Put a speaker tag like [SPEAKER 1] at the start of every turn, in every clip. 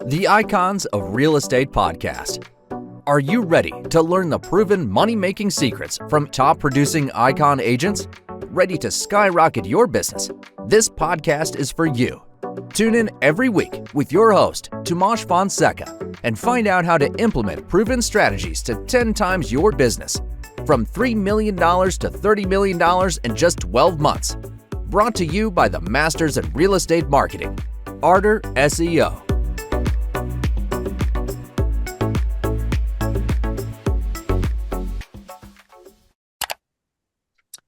[SPEAKER 1] The Icons of Real Estate Podcast. Are you ready to learn the proven money-making secrets from top-producing Icon agents? Ready to skyrocket your business? This podcast is for you. Tune in every week with your host, Tomas Fonseca, and find out how to implement proven strategies to 10 times your business, from $3 million to $30 million in just 12 months. Brought to you by the Masters in Real Estate Marketing, Arter SEO.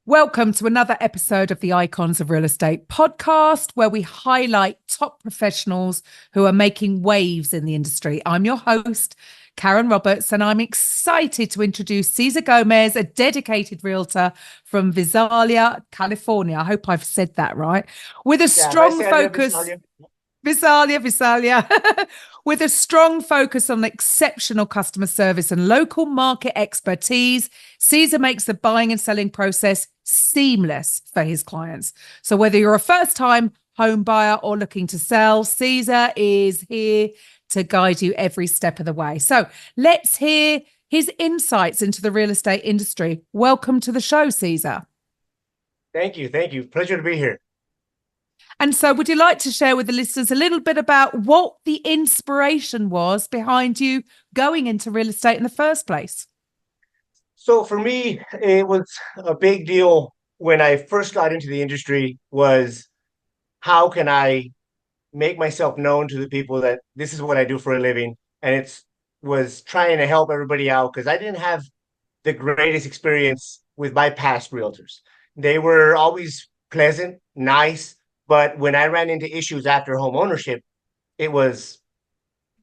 [SPEAKER 2] Welcome to another episode of the Icons of Real Estate podcast, where we highlight top professionals who are making waves in the industry. I'm your host, Karen Roberts, and I'm excited to introduce Cesar Gomez, a dedicated realtor from Visalia, California. I hope I've said that right. With a strong focus... Visalia. With a strong focus on exceptional customer service and local market expertise, Cesar makes the buying and selling process seamless for his clients. So whether you're a first-time home buyer or looking to sell, Cesar is here to guide you every step of the way. So let's hear his insights into the real estate industry. Welcome to the show, Cesar.
[SPEAKER 3] Thank you. Pleasure to be here.
[SPEAKER 2] And so would you like to share with the listeners a little bit about what the inspiration was behind you going into real estate in the first place?
[SPEAKER 3] So for me, it was a big deal when I first got into the industry was how can I make myself known to the people that this is what I do for a living? And it was trying to help everybody out because I didn't have the greatest experience with my past realtors. They were always pleasant, nice. But when I ran into issues after home ownership, it was,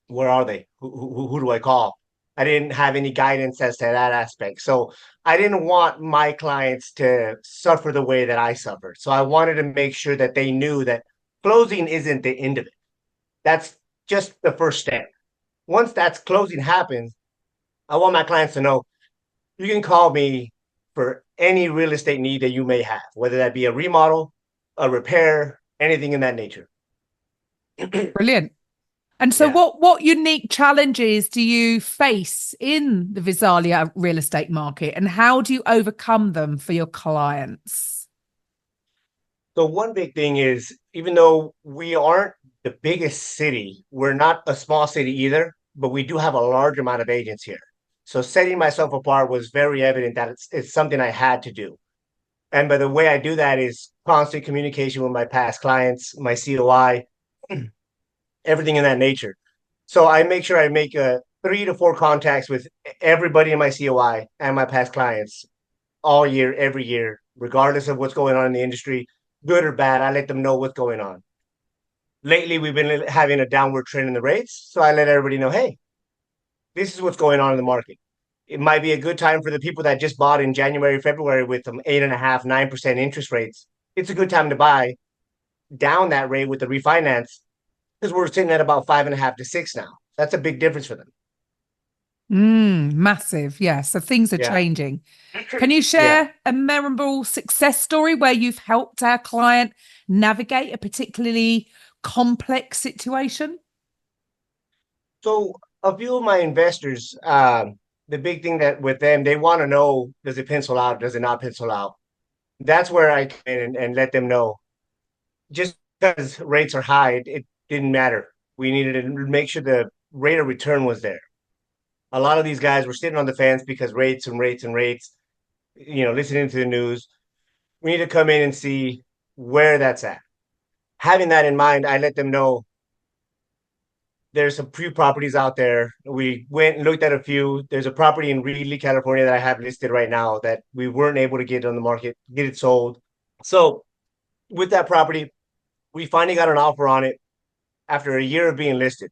[SPEAKER 3] where are they? Who do I call? I didn't have any guidance as to that aspect. So I didn't want my clients to suffer the way that I suffered. So I wanted to make sure that they knew that closing isn't the end of it. That's just the first step. Once that closing happens, I want my clients to know you can call me for any real estate need that you may have, whether that be a remodel, a repair, anything in that nature.
[SPEAKER 2] Brilliant. And so what unique challenges do you face in the Visalia real estate market, and how do you overcome them for your clients?
[SPEAKER 3] So one big thing is, even though we aren't the biggest city, we're not a small city either, but we do have a large amount of agents here. So setting myself apart was very evident that it's something I had to do. And by the way I do that is constant communication with my past clients, my COI, everything in that nature. So I make sure I make 3 to 4 contacts with everybody in my COI and my past clients all year, every year, regardless of what's going on in the industry, good or bad. I let them know what's going on. Lately, we've been having a downward trend in the rates. So I let everybody know, hey, this is what's going on in the market. It might be a good time for the people that just bought in January, February with them 8.5%, 9% interest rates. It's a good time to buy down that rate with the refinance because we're sitting at about 5.5 to 6 now. That's a big difference for them.
[SPEAKER 2] Massive. Yeah. So things are changing. Can you share a memorable success story where you've helped our client navigate a particularly complex situation?
[SPEAKER 3] So a few of my investors, the big thing that with them, they want to know, does it pencil out? Does it not pencil out? That's where I come in and let them know. Just because rates are high, it didn't matter. We needed to make sure the rate of return was there. A lot of these guys were sitting on the fence because rates, listening to the news. We need to come in and see where that's at. Having that in mind, I let them know there's a few properties out there. We went and looked at a few. There's a property in Reedley, California that I have listed right now that we weren't able to get on the market, get it sold. So with that property, we finally got an offer on it after a year of being listed.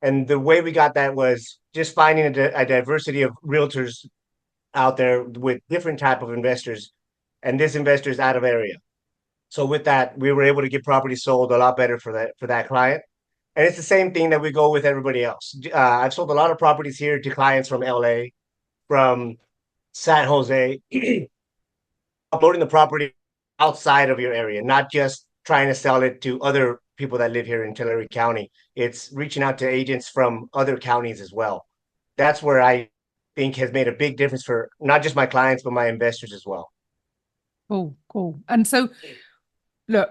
[SPEAKER 3] And the way we got that was just finding a diversity of realtors out there with different type of investors. And this investor is out of area. So with that, we were able to get property sold a lot better for that client. And it's the same thing that we go with everybody else. I've sold a lot of properties here to clients from LA, from San Jose, uploading the property outside of your area, not just trying to sell it to other people that live here in Tulare County. It's reaching out to agents from other counties as well. That's where I think has made a big difference for not just my clients, but my investors as well.
[SPEAKER 2] Cool, cool. And so, look,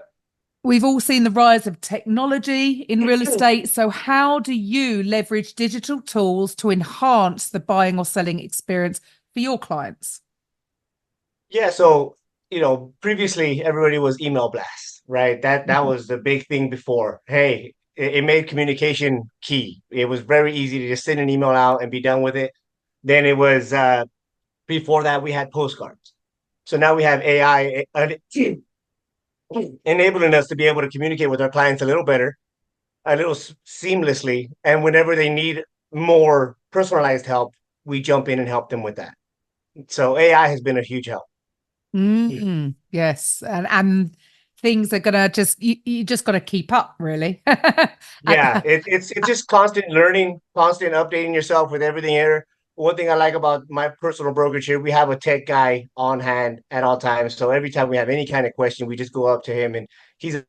[SPEAKER 2] we've all seen the rise of technology in real estate. So, how do you leverage digital tools to enhance the buying or selling experience for your clients?
[SPEAKER 3] Yeah, so previously everybody was email blast, right? That was the big thing before. Hey, it made communication key. It was very easy to just send an email out and be done with it. Then it was before that we had postcards. So now we have AI enabling us to be able to communicate with our clients a little better, a little seamlessly, and whenever they need more personalized help, we jump in and help them with that. So AI has been a huge help.
[SPEAKER 2] Yes, and things are gonna you just got to keep up, really.
[SPEAKER 3] Yeah, it's just constant learning, constant updating yourself with everything here. One thing I like about my personal brokerage here, we have a tech guy on hand at all times. So every time we have any kind of question, we just go up to him, and he's a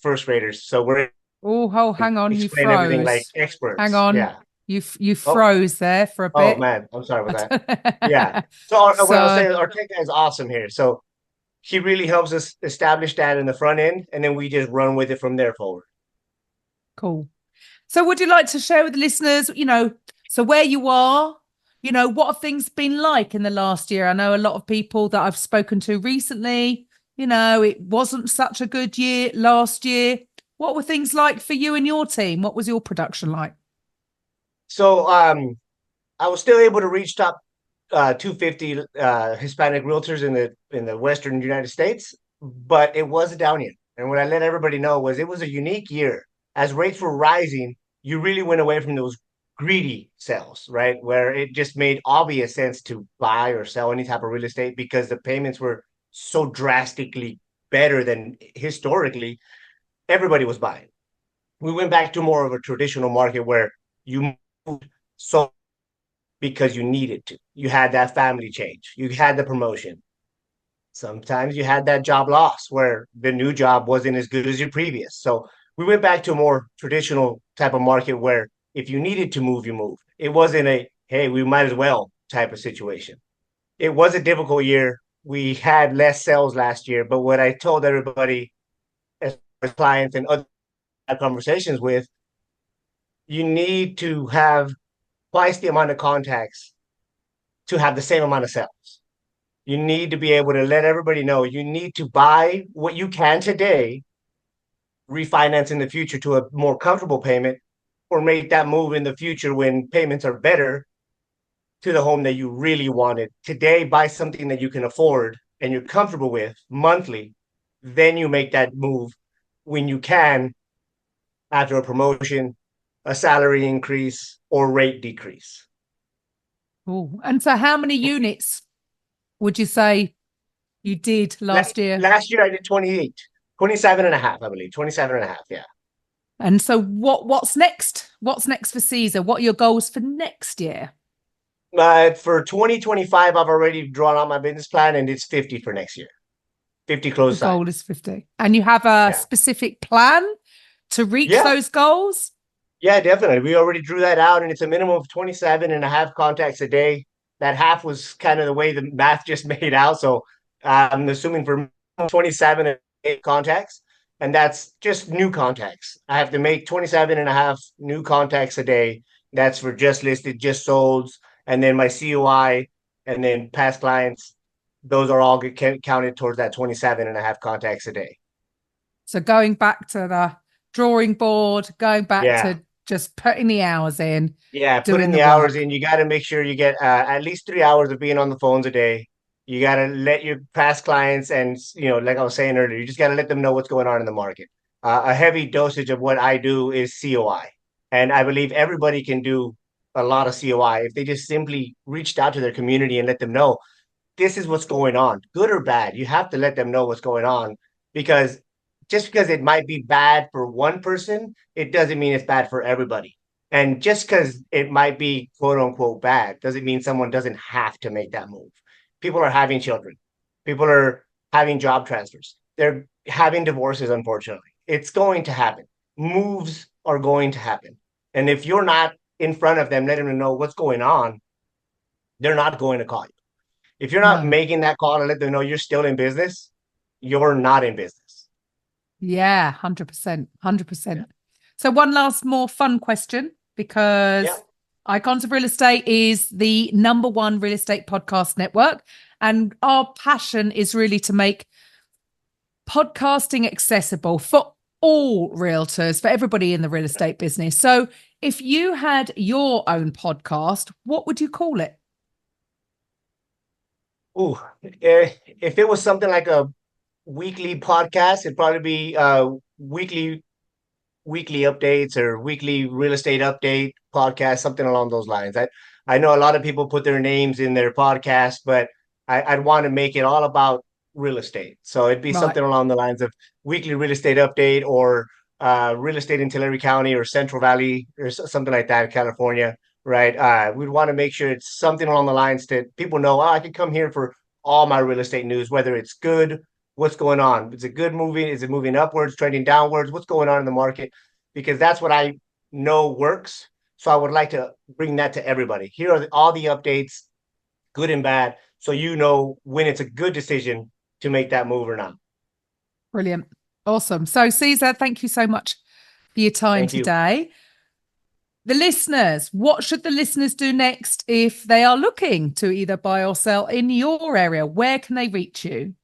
[SPEAKER 3] first raters. So we're
[SPEAKER 2] Oh, hang on, you
[SPEAKER 3] explain everything like
[SPEAKER 2] froze. Hang
[SPEAKER 3] experts.
[SPEAKER 2] on,
[SPEAKER 3] Yeah.
[SPEAKER 2] you
[SPEAKER 3] Oh,
[SPEAKER 2] froze there for a
[SPEAKER 3] oh
[SPEAKER 2] bit.
[SPEAKER 3] man, I'm sorry about that. Yeah. So what I was
[SPEAKER 2] So
[SPEAKER 3] saying, our tech guy is awesome here. So he really helps us establish that in the front end, and then we just run with it from there forward.
[SPEAKER 2] cool. So would you like to share with the listeners, so where you are, what have things been like in the last year? I know a lot of people that I've spoken to recently, it wasn't such a good year last year. What were things like for you and your team? What was your production like?
[SPEAKER 3] So I was still able to reach top 250 Hispanic realtors in the Western United States, but it was a down year. And what I let everybody know was it was a unique year. As rates were rising, you really went away from those greedy sales, right? Where it just made obvious sense to buy or sell any type of real estate because the payments were so drastically better than historically. Everybody was buying. We went back to more of a traditional market where you moved so because you needed to. You had that family change. You had the promotion. Sometimes you had that job loss where the new job wasn't as good as your previous. So we went back to a more traditional type of market where if you needed to move, you moved. It wasn't a, hey, we might as well type of situation. It was a difficult year. We had less sales last year, but what I told everybody as clients and other conversations with, you need to have twice the amount of contacts to have the same amount of sales. You need to be able to let everybody know you need to buy what you can today, refinance in the future to a more comfortable payment, or make that move in the future when payments are better to the home that you really wanted. Today, buy something that you can afford and you're comfortable with monthly. Then you make that move when you can after a promotion, a salary increase, or rate decrease.
[SPEAKER 2] Oh, and so how many units would you say you did last year?
[SPEAKER 3] Last year I did 28, 27 and a half, I believe. 27 and a half, yeah.
[SPEAKER 2] And so what's next? What's next for Cesar? What are your goals for next year?
[SPEAKER 3] For 2025, I've already drawn out my business plan and it's 50 for next year. 50
[SPEAKER 2] The
[SPEAKER 3] closed
[SPEAKER 2] goal
[SPEAKER 3] signed.
[SPEAKER 2] is 50. And you have a
[SPEAKER 3] Yeah.
[SPEAKER 2] specific plan to reach
[SPEAKER 3] Yeah.
[SPEAKER 2] those goals?
[SPEAKER 3] Yeah, definitely. We already drew that out and it's a minimum of 27 and a half contacts a day. That half was kind of the way the math just made out. So I'm assuming for 27 and 8 contacts, and that's just new contacts. I have to make 27 and a half new contacts a day. That's for just listed, just sold, and then my COI and then past clients. Those are all counted towards that 27 and a half contacts a day.
[SPEAKER 2] So going back to the drawing board, going back
[SPEAKER 3] Yeah.
[SPEAKER 2] to just putting the hours in,
[SPEAKER 3] Yeah, put in
[SPEAKER 2] doing the
[SPEAKER 3] the hours
[SPEAKER 2] work.
[SPEAKER 3] in. You got to make sure you get at least 3 hours of being on the phones a day. You got to let your past clients and, like I was saying earlier, you just got to let them know what's going on in the market. A heavy dosage of what I do is COI. And I believe everybody can do a lot of COI if they just simply reached out to their community and let them know this is what's going on, good or bad. You have to let them know what's going on because just because it might be bad for one person, it doesn't mean it's bad for everybody. And just because it might be quote unquote bad doesn't mean someone doesn't have to make that move. People are having children, people are having job transfers. they're having divorces, unfortunately. It's going to happen. Moves are going to happen. And if you're not in front of them, letting them know what's going on, they're not going to call you. If you're not
[SPEAKER 2] No.
[SPEAKER 3] making that call to let them know you're still in business, you're not in business.
[SPEAKER 2] Yeah, 100%.
[SPEAKER 3] Yeah.
[SPEAKER 2] 100%. So one last more fun question,
[SPEAKER 3] Yeah.
[SPEAKER 2] because Icons of Real Estate is the #1 real estate podcast network. And our passion is really to make podcasting accessible for all realtors, for everybody in the real estate business. So if you had your own podcast, what would you call it?
[SPEAKER 3] Ooh, if it was something like a weekly podcast, it'd probably be weekly updates or weekly real estate update podcast, something along those lines. I know a lot of people put their names in their podcast, but I'd want to make it all about real estate. So it'd be
[SPEAKER 2] Right.
[SPEAKER 3] something along the lines of weekly real estate update or real estate in Tulare County or Central Valley or something like that in California, right? We'd want to make sure it's something along the lines that people know, oh, I can come here for all my real estate news, whether it's good, what's going on. Is it good moving? Is it moving upwards, trending downwards? What's going on in the market? Because that's what I know works. So I would like to bring that to everybody. Here are all the updates, good and bad, so you know when it's a good decision to make that move or not.
[SPEAKER 2] Brilliant. Awesome. So Cesar, thank you so much for your time
[SPEAKER 3] Thank you.
[SPEAKER 2] today. The listeners, what should the listeners do next if they are looking to either buy or sell in your area? Where can they reach you?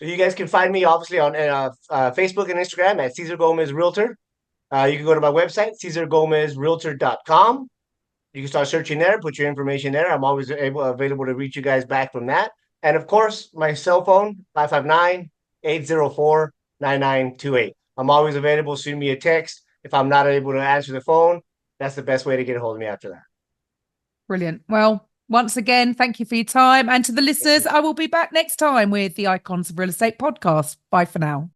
[SPEAKER 3] So you guys can find me obviously on Facebook and Instagram at Cesar Gomez Realtor. You can go to my website, CesarGomezRealtor.com. You can start searching there, put your information there. I'm always available to reach you guys back from that. And of course, my cell phone, 559-804-9928. I'm always available. Send me a text. If I'm not able to answer the phone, that's the best way to get a hold of me after that.
[SPEAKER 2] Brilliant. Well, once again, thank you for your time. And to the
[SPEAKER 3] Thank
[SPEAKER 2] listeners,
[SPEAKER 3] you.
[SPEAKER 2] I will be back next time with the Icons of Real Estate podcast. Bye for now.